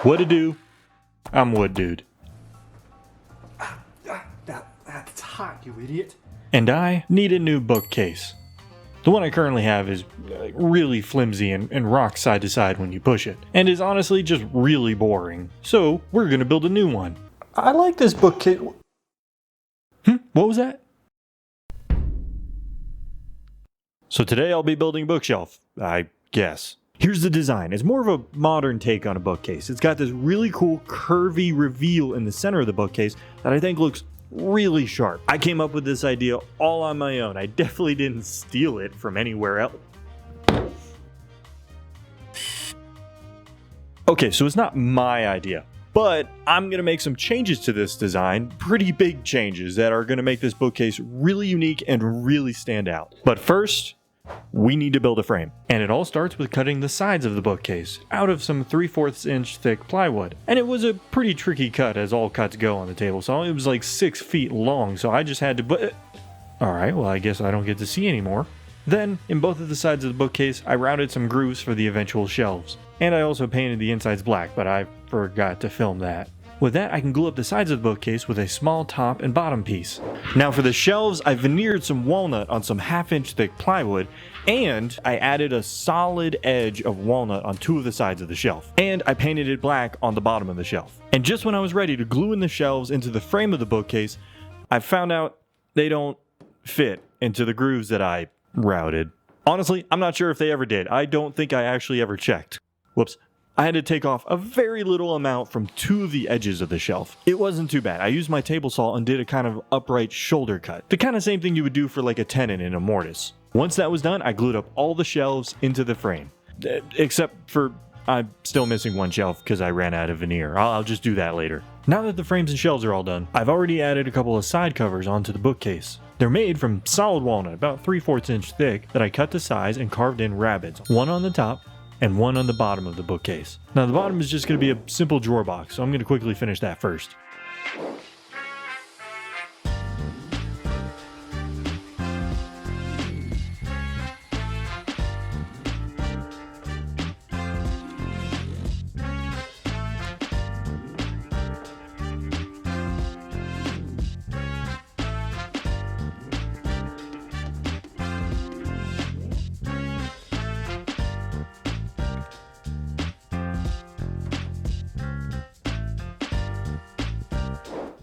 What to do? I'm Wood Dude. That's hot, you idiot. And I need a new bookcase. The one I currently have is really flimsy and rocks side to side when you push it, and is honestly just really boring. So we're gonna build a new one. I like this bookcase. What was that? So today I'll be building a bookshelf, I guess. Here's the design. It's more of a modern take on a bookcase. It's got this really cool curvy reveal in the center of the bookcase that I think looks really sharp. I came up with this idea all on my own. I definitely didn't steal it from anywhere else. Okay, so it's not my idea, but I'm gonna make some changes to this design, pretty big changes that are gonna make this bookcase really unique and really stand out. But first, we need to build a frame. And it all starts with cutting the sides of the bookcase out of some 3/4 inch thick plywood. And it was a pretty tricky cut, as all cuts go on the table saw. It was like 6 feet long, so I just had to Alright, well I guess I don't get to see anymore. Then, in both of the sides of the bookcase, I routed some grooves for the eventual shelves. And I also painted the insides black, but I forgot to film that. With that, I can glue up the sides of the bookcase with a small top and bottom piece. Now for the shelves, I veneered some walnut on some 1/2 inch thick plywood, and I added a solid edge of walnut on 2 of the sides of the shelf. And I painted it black on the bottom of the shelf. And just when I was ready to glue in the shelves into the frame of the bookcase, I found out they don't fit into the grooves that I routed. Honestly, I'm not sure if they ever did. I don't think I actually ever checked. Whoops. I had to take off a very little amount from 2 of the edges of the shelf. It wasn't too bad. I used my table saw and did a kind of upright shoulder cut. The kind of same thing you would do for like a tenon in a mortise. Once that was done, I glued up all the shelves into the frame. Except for I'm still missing one shelf because I ran out of veneer. I'll just do that later. Now that the frames and shelves are all done, I've already added a couple of side covers onto the bookcase. They're made from solid walnut, about 3/4 inch thick, that I cut to size and carved in rabbets. One on the top, and one on the bottom of the bookcase. Now the bottom is just going to be a simple drawer box, so I'm going to quickly finish that first.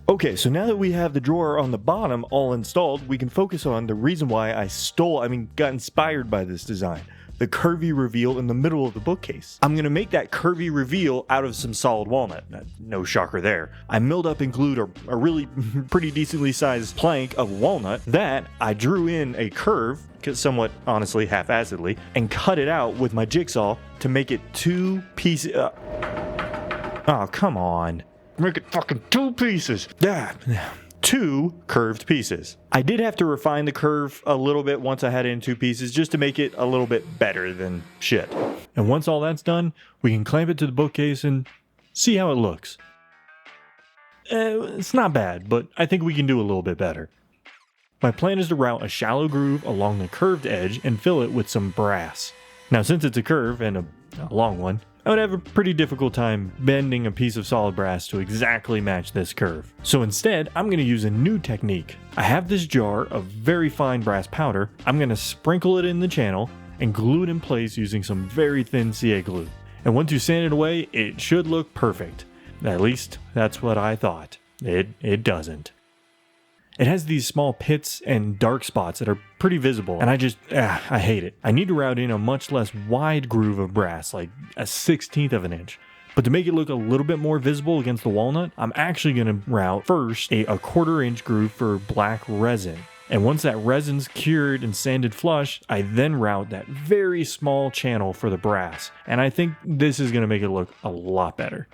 Okay, so now that we have the drawer on the bottom all installed, we can focus on the reason why I got inspired by this design. The curvy reveal in the middle of the bookcase. I'm going to make that curvy reveal out of some solid walnut. No shocker there. I milled up and glued a really pretty decently sized plank of walnut that I drew in a curve, somewhat honestly half-assedly, and cut it out with my jigsaw to make it 2 pieces. Oh, come on. Make it fucking 2 pieces. 2 curved pieces. I did have to refine the curve a little bit once I had it in 2 pieces just to make it a little bit better than shit. And once all that's done, we can clamp it to the bookcase and see how it looks. It's not bad, but I think we can do a little bit better. My plan is to route a shallow groove along the curved edge and fill it with some brass. Now since it's a curve and a long one, I would have a pretty difficult time bending a piece of solid brass to exactly match this curve. So instead, I'm going to use a new technique. I have this jar of very fine brass powder. I'm going to sprinkle it in the channel and glue it in place using some very thin CA glue. And once you sand it away, it should look perfect. At least, that's what I thought. It doesn't. It has these small pits and dark spots that are pretty visible, and I hate it. I need to route in a much less wide groove of brass, like a 1/16 of an inch. But to make it look a little bit more visible against the walnut, I'm actually going to route first a 1/4 inch groove for black resin. And once that resin's cured and sanded flush, I then route that very small channel for the brass. And I think this is going to make it look a lot better.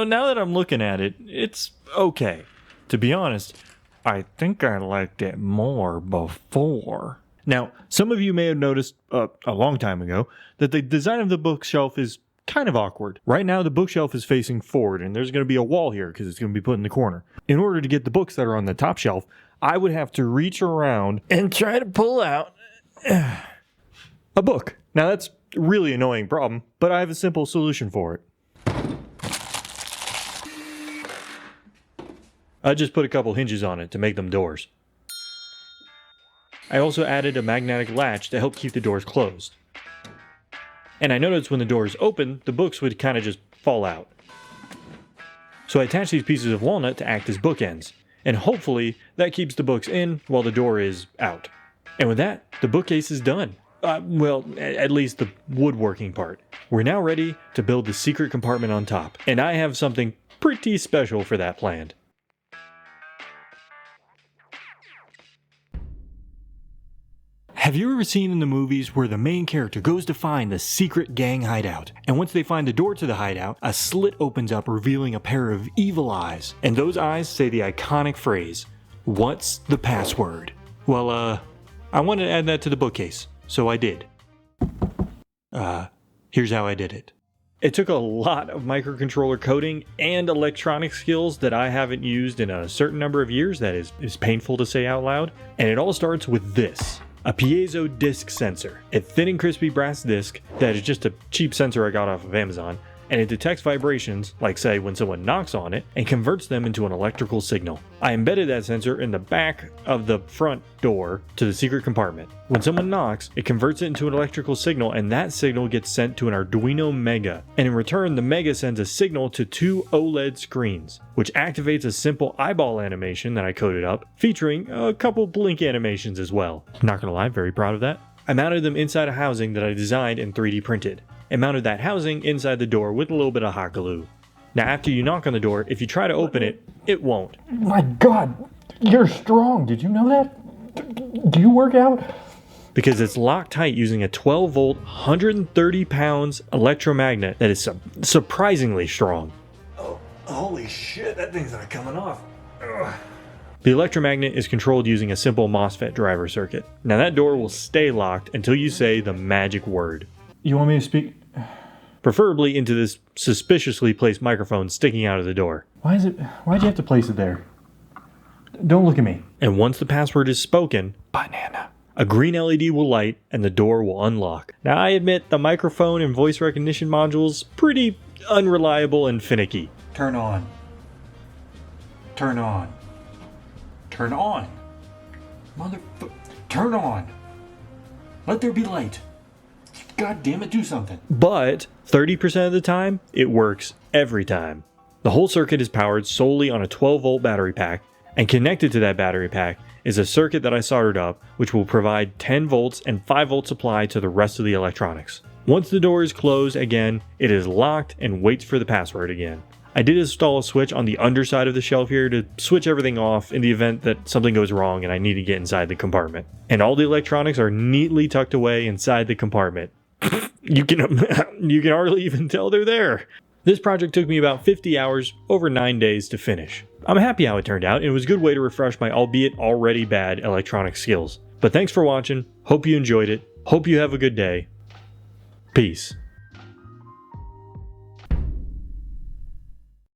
Now that I'm looking at it, it's okay. To be honest, I think I liked it more before. Now, some of you may have noticed a long time ago that the design of the bookshelf is kind of awkward. Right now, the bookshelf is facing forward, and there's going to be a wall here because it's going to be put in the corner. In order to get the books that are on the top shelf, I would have to reach around and try to pull out a book. Now that's a really annoying problem, but I have a simple solution for it. I just put a couple hinges on it to make them doors. I also added a magnetic latch to help keep the doors closed. And I noticed when the doors open, the books would kind of just fall out. So I attached these pieces of walnut to act as bookends, and hopefully that keeps the books in while the door is out. And with that, the bookcase is done. Well, at least the woodworking part. We're now ready to build the secret compartment on top, and I have something pretty special for that planned. Have you ever seen in the movies where the main character goes to find the secret gang hideout, and once they find the door to the hideout, a slit opens up revealing a pair of evil eyes, and those eyes say the iconic phrase, "What's the password?" Well, I wanted to add that to the bookcase, so I did. Here's how I did it. It took a lot of microcontroller coding and electronic skills that I haven't used in a certain number of years that is painful to say out loud, and it all starts with this. A piezo disc sensor, a thin and crispy brass disc that is just a cheap sensor I got off of Amazon, and it detects vibrations, like say when someone knocks on it, and converts them into an electrical signal. I embedded that sensor in the back of the front door to the secret compartment. When someone knocks, it converts it into an electrical signal, and that signal gets sent to an Arduino Mega. And in return, the Mega sends a signal to 2 OLED screens, which activates a simple eyeball animation that I coded up, featuring a couple blink animations as well. Not gonna lie, very proud of that. I mounted them inside a housing that I designed and 3D printed, and mounted that housing inside the door with a little bit of hot glue. Now after you knock on the door, if you try to open it, it won't. My God, you're strong. Did you know that? Do you work out? Because it's locked tight using a 12 volt, 130 pounds electromagnet that is surprisingly strong. Oh, holy shit, that thing's not coming off. Ugh. The electromagnet is controlled using a simple MOSFET driver circuit. Now that door will stay locked until you say the magic word. You want me to speak? Preferably into this suspiciously placed microphone sticking out of the door. Why'd you have to place it there? Don't look at me. And once the password is spoken, Banana. a green LED will light and the door will unlock. Now I admit the microphone and voice recognition module's pretty unreliable and finicky. Turn on. Turn on. Turn on. Turn on. Let there be light. God damn it, do something. But 30% of the time, it works every time. The whole circuit is powered solely on a 12 volt battery pack, and connected to that battery pack is a circuit that I soldered up, which will provide 10 volts and 5 volt supply to the rest of the electronics. Once the door is closed again, it is locked and waits for the password again. I did install a switch on the underside of the shelf here to switch everything off in the event that something goes wrong and I need to get inside the compartment. And all the electronics are neatly tucked away inside the compartment. You can hardly even tell they're there. This project took me about 50 hours over 9 days to finish. I'm happy how it turned out, and it was a good way to refresh my albeit already bad electronic skills. But thanks for watching, hope you enjoyed it, hope you have a good day. Peace.